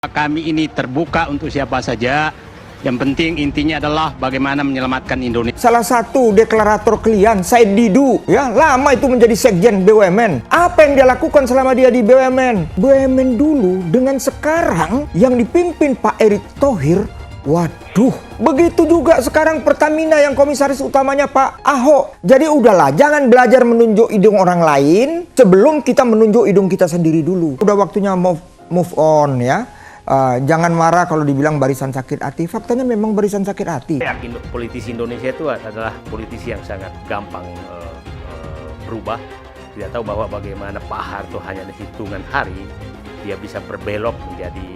Kami ini terbuka untuk siapa saja. Yang penting intinya adalah bagaimana menyelamatkan Indonesia. Salah satu deklarator klien, Said Didu, ya lama itu menjadi sekjen BUMN. Apa yang dia lakukan selama dia di BUMN? BUMN dulu dengan sekarang yang dipimpin Pak Erick Thohir, waduh. Begitu juga sekarang Pertamina yang komisaris utamanya Pak Ahok. Jadi udahlah, jangan belajar menunjuk hidung orang lain sebelum kita menunjuk hidung kita sendiri dulu. Udah waktunya move on ya. Jangan marah kalau dibilang barisan sakit hati. Faktanya memang barisan sakit hati. Politisi Indonesia itu adalah politisi yang sangat gampang berubah. Tidak tahu bahwa bagaimana Pak Harto hanya hitungan hari dia bisa berbelok menjadi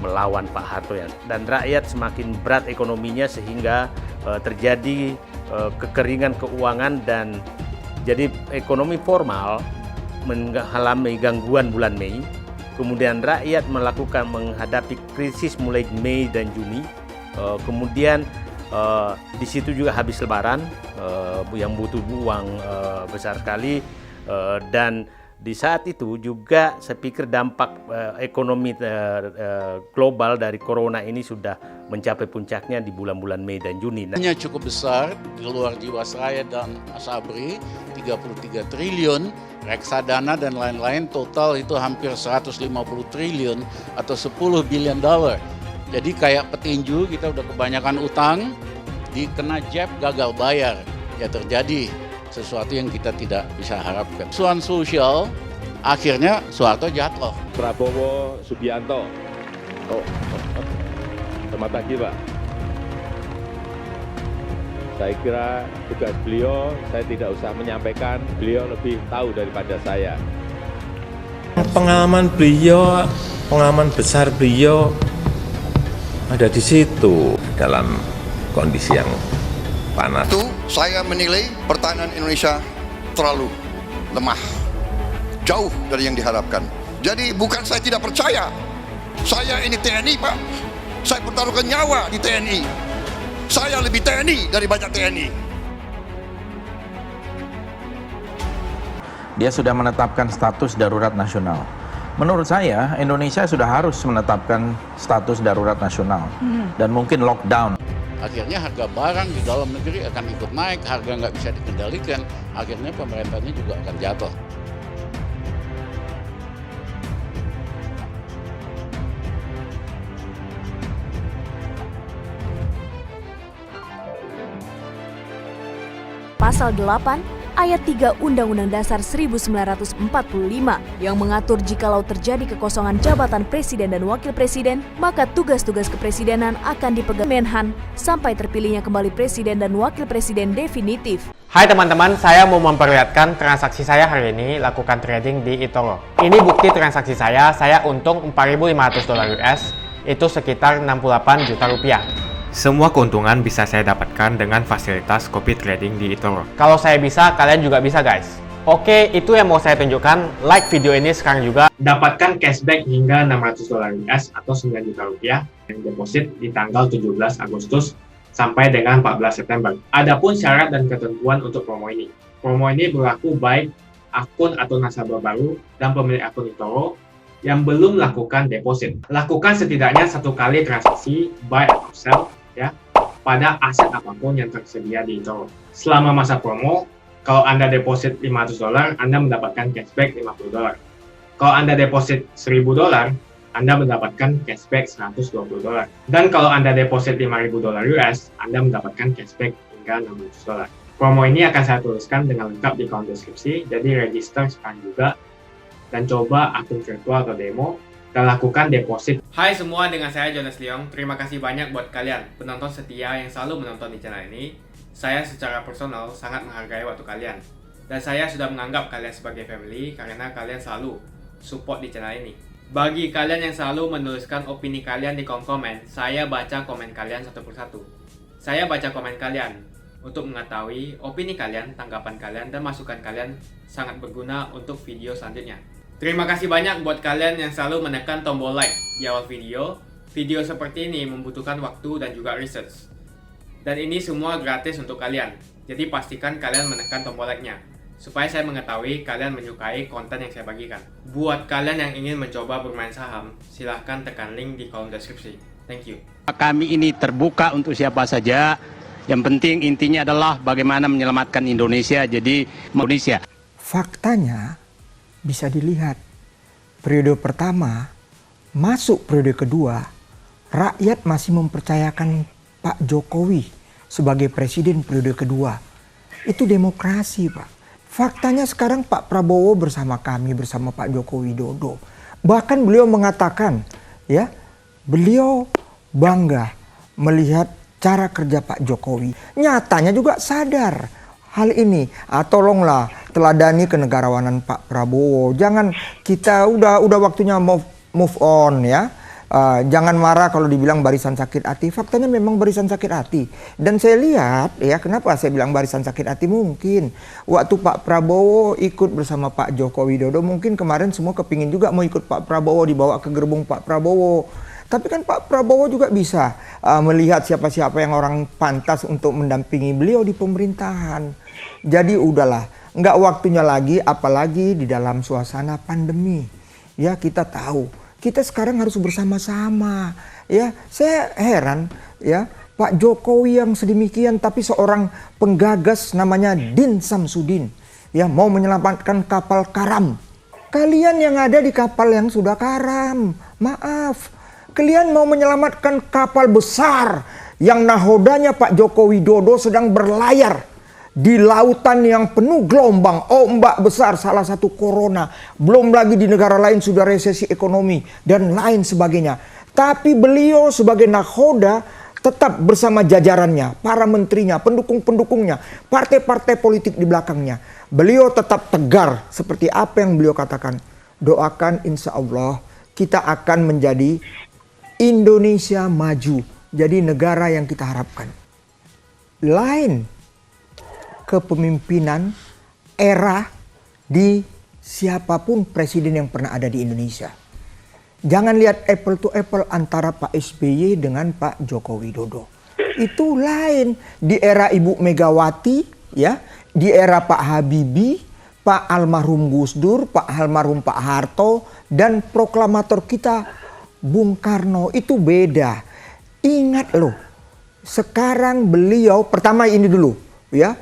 melawan Pak Harto dan rakyat semakin berat ekonominya sehingga terjadi kekeringan keuangan dan jadi ekonomi formal mengalami gangguan bulan Mei. Kemudian rakyat menghadapi krisis mulai Mei dan Juni. Kemudian di situ juga habis Lebaran, yang butuh uang besar sekali. Dan di saat itu juga saya pikir dampak ekonomi global dari corona ini sudah mencapai puncaknya di bulan-bulan Mei dan Juni. Nya cukup besar di luar Jiwasraya dan Asabri, 33 triliun. Reksadana dan lain-lain total itu hampir 150 triliun atau 10 billion dollar. Jadi kayak petinju kita udah kebanyakan utang, dikena jab gagal bayar. Ya terjadi sesuatu yang kita tidak bisa harapkan. Soal sosial, akhirnya Soeharto jatuh. Prabowo Subianto. Selamat pagi Pak. Saya kira tugas beliau, saya tidak usah menyampaikan, beliau lebih tahu daripada saya. Pengalaman beliau, pengalaman besar beliau ada di situ dalam kondisi yang panas. Itu saya menilai pertahanan Indonesia terlalu lemah, jauh dari yang diharapkan. Jadi bukan saya tidak percaya, saya ini TNI Pak, saya pertaruhkan nyawa di TNI. Saya lebih TNI dari banyak TNI. Dia sudah menetapkan status darurat nasional. Menurut saya, Indonesia sudah harus menetapkan status darurat nasional dan mungkin lockdown. Akhirnya harga barang di dalam negeri akan ikut naik, harga nggak bisa dikendalikan, akhirnya pemerintahnya juga akan jatuh. Pasal 8 ayat 3 Undang-Undang Dasar 1945 yang mengatur jikalau terjadi kekosongan jabatan presiden dan wakil presiden, maka tugas-tugas kepresidenan akan dipegang Menhan sampai terpilihnya kembali presiden dan wakil presiden definitif. Hai teman-teman, saya mau memperlihatkan transaksi saya hari ini lakukan trading di eToro. Ini bukti transaksi saya untung $4.500 US, itu sekitar 68 juta rupiah. Semua keuntungan bisa saya dapatkan dengan fasilitas copy trading di eToro. Kalau saya bisa, kalian juga bisa guys. Oke, itu yang mau saya tunjukkan. Like video ini sekarang juga. Dapatkan cashback hingga $600 US atau 9 juta rupiah yang deposit di tanggal 17 Agustus sampai dengan 14 September. Adapun syarat dan ketentuan untuk promo ini. Promo ini berlaku baik akun atau nasabah baru dan pemilik akun eToro yang belum melakukan deposit. Lakukan setidaknya 1 kali transaksi buy atau sell ya pada aset apapun yang tersedia di eToro. Selama masa promo, kalau Anda deposit $500, Anda mendapatkan cashback $50. Kalau Anda deposit $1.000, Anda mendapatkan cashback $120. Dan kalau Anda deposit $5.000 US, Anda mendapatkan cashback hingga $600. Promo ini akan saya tuliskan dengan lengkap di kolom deskripsi, jadi register sekarang juga dan coba akun virtual atau demo dan lakukan deposit. Hai semua, dengan saya Jonas Leong. Terima kasih banyak buat kalian penonton setia yang selalu menonton di channel ini. Saya secara personal sangat menghargai waktu kalian. Dan saya sudah menganggap kalian sebagai family karena kalian selalu support di channel ini. Bagi kalian yang selalu menuliskan opini kalian di kolom komen, saya baca komen kalian satu persatu. Saya baca komen kalian untuk mengetahui opini kalian, tanggapan kalian, dan masukan kalian sangat berguna untuk video selanjutnya. Terima kasih banyak buat kalian yang selalu menekan tombol like di awal video. Video seperti ini membutuhkan waktu dan juga research. Dan ini semua gratis untuk kalian. Jadi pastikan kalian menekan tombol like-nya supaya saya mengetahui kalian menyukai konten yang saya bagikan. Buat kalian yang ingin mencoba bermain saham, silahkan tekan link di kolom deskripsi. Thank you. Kami ini terbuka untuk siapa saja. Yang penting intinya adalah bagaimana menyelamatkan Indonesia. Jadi Indonesia. Faktanya bisa dilihat. Periode pertama, masuk periode kedua, rakyat masih mempercayakan Pak Jokowi sebagai presiden periode kedua. Itu demokrasi, Pak. Faktanya sekarang Pak Prabowo bersama kami, bersama Pak Joko Widodo. Bahkan beliau mengatakan, ya, beliau bangga melihat cara kerja Pak Jokowi. Nyatanya juga sadar hal ini. Tolonglah teladani kenegarawanan Pak Prabowo. Jangan kita udah waktunya move on, ya. Jangan marah kalau dibilang barisan sakit hati. Faktanya memang barisan sakit hati. Dan saya lihat, ya, kenapa saya bilang barisan sakit hati, mungkin waktu Pak Prabowo ikut bersama Pak Joko Widodo, mungkin kemarin semua kepingin juga mau ikut Pak Prabowo, dibawa ke gerbong Pak Prabowo. Tapi kan Pak Prabowo juga bisa melihat siapa-siapa yang orang pantas untuk mendampingi beliau di pemerintahan. Jadi udahlah, nggak waktunya lagi, apalagi di dalam suasana pandemi. Ya, kita tahu kita sekarang harus bersama-sama. Ya, saya heran, ya, Pak Jokowi yang sedemikian tapi seorang penggagas namanya Din Samsudin, ya, mau menyelamatkan kapal karam. Kalian yang ada di kapal yang sudah karam, maaf, kalian mau menyelamatkan kapal besar yang nahodanya Pak Joko Widodo sedang berlayar di lautan yang penuh gelombang, ombak besar, salah satu corona. Belum lagi di negara lain sudah resesi ekonomi dan lain sebagainya. Tapi beliau sebagai nakhoda tetap bersama jajarannya, para menterinya, pendukung-pendukungnya, partai-partai politik di belakangnya. Beliau tetap tegar seperti apa yang beliau katakan. Doakan, insya Allah kita akan menjadi Indonesia maju, jadi negara yang kita harapkan. Lain kepemimpinan era di siapapun presiden yang pernah ada di Indonesia. Jangan lihat apple to apple antara Pak SBY dengan Pak Joko Widodo. Itu lain. Di era Ibu Megawati, ya, di era Pak Habibie, Pak almarhum Gus Dur, Pak almarhum Pak Harto, dan proklamator kita Bung Karno, itu beda. Ingat loh, sekarang beliau, pertama ini dulu, ya,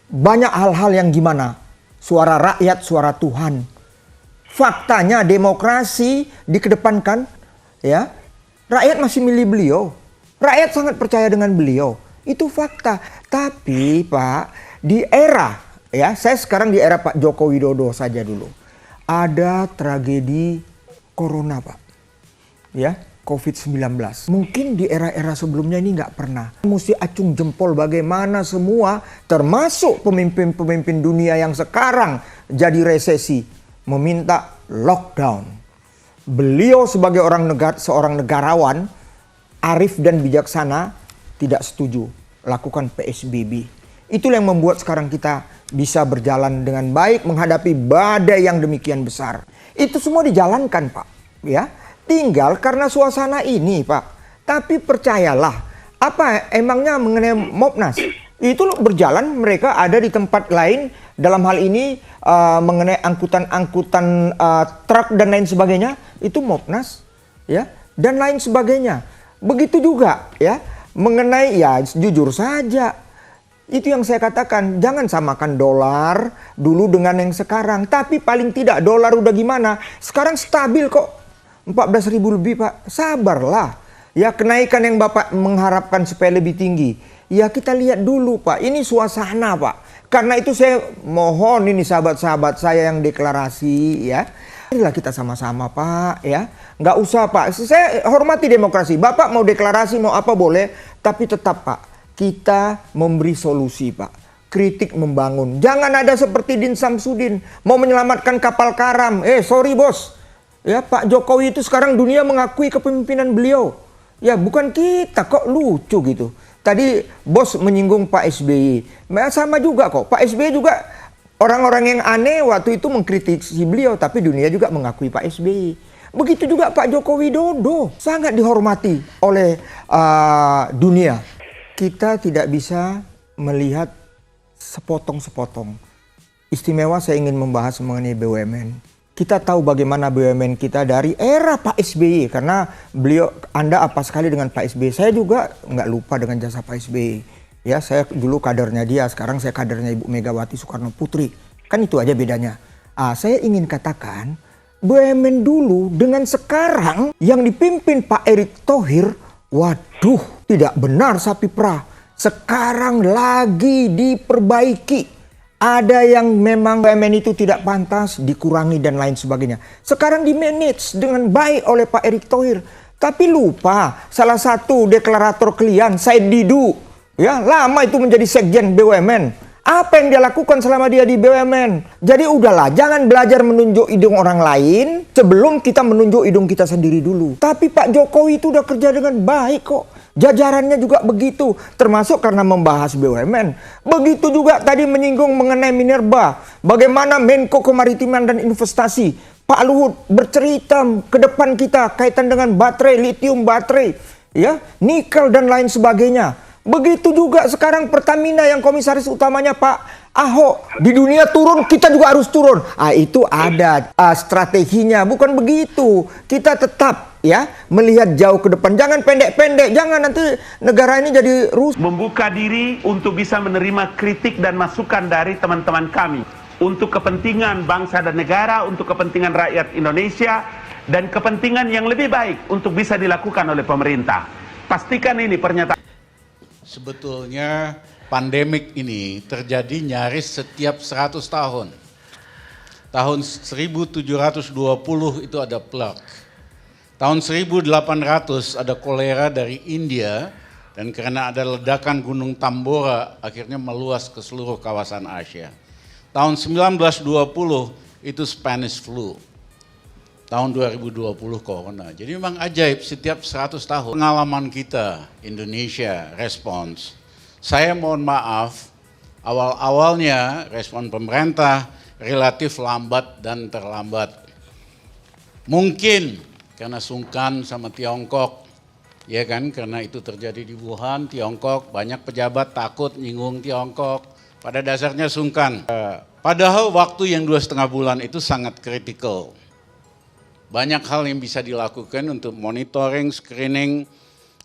banyak hal-hal yang gimana? Suara rakyat, suara Tuhan. Faktanya demokrasi dikedepankan, ya. Rakyat masih milih beliau. Rakyat sangat percaya dengan beliau. Itu fakta. Tapi Pak, di era, ya, saya sekarang di era Pak Joko Widodo saja dulu. Ada tragedi corona, Pak. Ya. COVID-19. Mungkin di era-era sebelumnya ini nggak pernah. Mesti acung jempol bagaimana semua, termasuk pemimpin-pemimpin dunia yang sekarang jadi resesi, meminta lockdown. Beliau sebagai seorang negarawan, arif dan bijaksana, tidak setuju lakukan PSBB. Itulah yang membuat sekarang kita bisa berjalan dengan baik menghadapi badai yang demikian besar. Itu semua dijalankan, Pak. Ya. Tinggal karena suasana ini, Pak. Tapi percayalah, apa emangnya mengenai Mopnas? Itu berjalan, mereka ada di tempat lain. Dalam hal ini mengenai angkutan-angkutan truk dan lain sebagainya, itu Mopnas, ya, dan lain sebagainya. Begitu juga, ya, mengenai, ya, jujur saja. Itu yang saya katakan, jangan samakan dolar dulu dengan yang sekarang. Tapi paling tidak dolar udah gimana? Sekarang stabil kok. 14.000 lebih, Pak. Sabarlah. Ya, kenaikan yang Bapak mengharapkan supaya lebih tinggi. Ya, kita lihat dulu, Pak. Ini suasana, Pak. Karena itu saya mohon ini sahabat-sahabat saya yang deklarasi, ya. Marilah kita sama-sama, Pak, ya. Nggak usah, Pak. Saya hormati demokrasi. Bapak mau deklarasi, mau apa boleh. Tapi tetap, Pak, kita memberi solusi, Pak. Kritik membangun. Jangan ada seperti Din Samsudin. Mau menyelamatkan kapal karam. Sorry, bos. Ya, Pak Jokowi itu sekarang dunia mengakui kepemimpinan beliau. Ya, bukan kita, kok lucu gitu. Tadi bos menyinggung Pak SBY. Sama juga kok. Pak SBY juga orang-orang yang aneh waktu itu mengkritisi beliau. Tapi dunia juga mengakui Pak SBY. Begitu juga Pak Joko Widodo. Sangat dihormati oleh dunia. Kita tidak bisa melihat sepotong-sepotong. istimewa saya ingin membahas mengenai BUMN. Kita tahu bagaimana BUMN kita dari era Pak SBY, karena Anda apa sekali dengan Pak SBY. Saya juga nggak lupa dengan jasa Pak SBY. Ya, saya dulu kadernya dia, sekarang saya kadernya Ibu Megawati Soekarno Putri. Kan itu aja bedanya. Saya ingin katakan, BUMN dulu dengan sekarang yang dipimpin Pak Erick Thohir, waduh, tidak benar sapi perah. Sekarang lagi diperbaiki. Ada yang memang BUMN itu tidak pantas, dikurangi dan lain sebagainya. Sekarang di-manage dengan baik oleh Pak Erick Thohir. Tapi lupa salah satu deklarator klien, Said Didu. Ya, lama itu menjadi sekjen BUMN. Apa yang dia lakukan selama dia di BUMN? Jadi udahlah, jangan belajar menunjuk hidung orang lain sebelum kita menunjuk hidung kita sendiri dulu. Tapi Pak Jokowi itu udah kerja dengan baik kok. Jajarannya juga begitu, termasuk karena membahas BUMN. Begitu juga tadi menyinggung mengenai Minerba. Bagaimana Menko Kemaritiman dan Investasi, Pak Luhut bercerita ke depan kita kaitan dengan baterai, lithium baterai, ya, nikel dan lain sebagainya. Begitu juga sekarang Pertamina yang komisaris utamanya Pak Ahok. Di dunia turun, kita juga harus turun. Itu ada strateginya, bukan begitu. Kita tetap ya melihat jauh ke depan. Jangan pendek-pendek, jangan nanti negara ini jadi rusak. Membuka diri untuk bisa menerima kritik dan masukan dari teman-teman kami. Untuk kepentingan bangsa dan negara, untuk kepentingan rakyat Indonesia, dan kepentingan yang lebih baik untuk bisa dilakukan oleh pemerintah. Pastikan ini pernyataan. Sebetulnya pandemik ini terjadi nyaris setiap 100 tahun. Tahun 1720 itu ada plague. Tahun 1800 ada kolera dari India, dan karena ada ledakan Gunung Tambora akhirnya meluas ke seluruh kawasan Asia. Tahun 1920 itu Spanish flu. Tahun 2020 corona. Jadi memang ajaib, setiap 100 tahun pengalaman kita Indonesia respons. Saya mohon maaf, awal-awalnya respon pemerintah relatif lambat dan terlambat. Mungkin karena sungkan sama Tiongkok, ya kan, karena itu terjadi di Wuhan, Tiongkok, banyak pejabat takut nyinggung Tiongkok, pada dasarnya sungkan. Padahal waktu yang 2,5 bulan itu sangat kritikal. Banyak hal yang bisa dilakukan untuk monitoring, screening,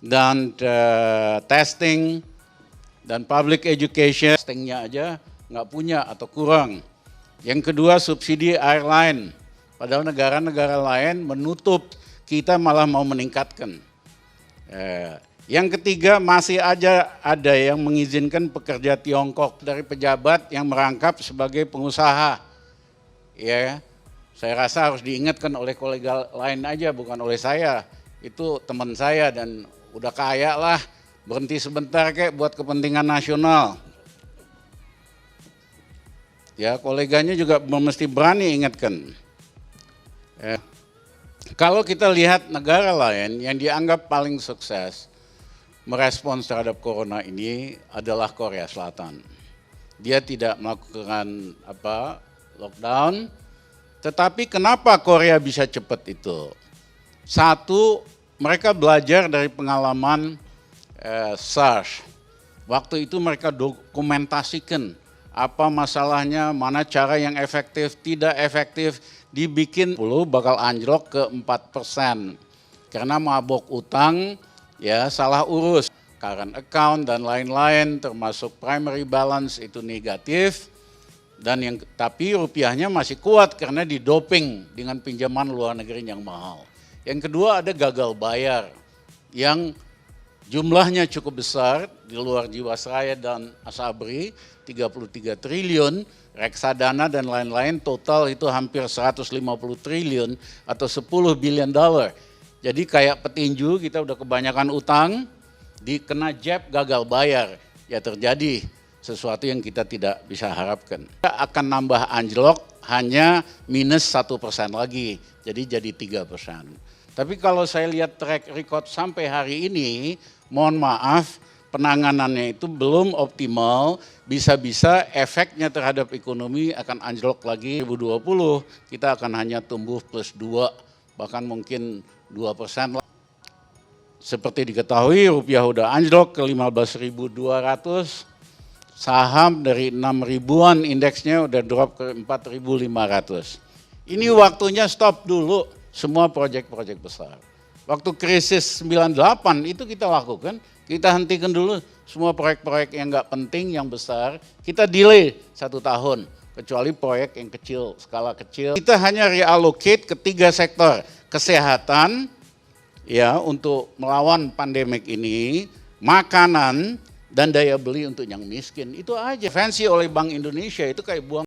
dan testing, dan public education. Testingnya aja nggak punya atau kurang. Yang kedua, subsidi airline. Padahal negara-negara lain menutup, kita malah mau meningkatkan. Yang ketiga, masih aja ada yang mengizinkan pekerja Tiongkok dari pejabat yang merangkap sebagai pengusaha. Ya, saya rasa harus diingatkan oleh kolega lain aja, bukan oleh saya. Itu teman saya dan udah kaya lah, berhenti sebentar kek buat kepentingan nasional. Ya, koleganya juga mesti berani ingatkan. Kalau kita lihat negara lain yang dianggap paling sukses merespons terhadap corona ini adalah Korea Selatan. Dia tidak melakukan lockdown. Tetapi kenapa Korea bisa cepat itu? Satu, mereka belajar dari pengalaman SARS. Waktu itu mereka dokumentasikan apa masalahnya, mana cara yang efektif, tidak efektif, dibikin bakal anjlok ke 4%. Karena mabok utang, ya salah urus. Current account dan lain-lain termasuk primary balance itu negatif. Tapi rupiahnya masih kuat karena didoping dengan pinjaman luar negeri yang mahal. Yang kedua ada gagal bayar yang jumlahnya cukup besar di luar Jiwasraya dan Asabri, 33 triliun, reksadana dan lain-lain total itu hampir 150 triliun atau 10 billion dollar. Jadi kayak petinju, kita udah kebanyakan utang, dikena jab gagal bayar, ya terjadi sesuatu yang kita tidak bisa harapkan. Kita akan nambah anjlok hanya minus 1% lagi, jadi 3%. Tapi kalau saya lihat track record sampai hari ini, mohon maaf, penanganannya itu belum optimal, bisa-bisa efeknya terhadap ekonomi akan anjlok lagi. 2020 kita akan hanya tumbuh plus 2, bahkan mungkin 2%. Seperti diketahui rupiah udah anjlok ke 15.200. saham dari 6.000-an indeksnya udah drop ke 4.500. Ini waktunya stop dulu semua proyek-proyek besar. Waktu krisis 98 itu kita lakukan, kita hentikan dulu semua proyek-proyek yang nggak penting, yang besar, kita delay 1 tahun. Kecuali proyek yang kecil, skala kecil. Kita hanya reallocate ke 3 sektor, kesehatan, ya untuk melawan pandemik ini, makanan, dan daya beli untuk yang miskin. Itu aja. Fancy oleh Bank Indonesia itu kayak buang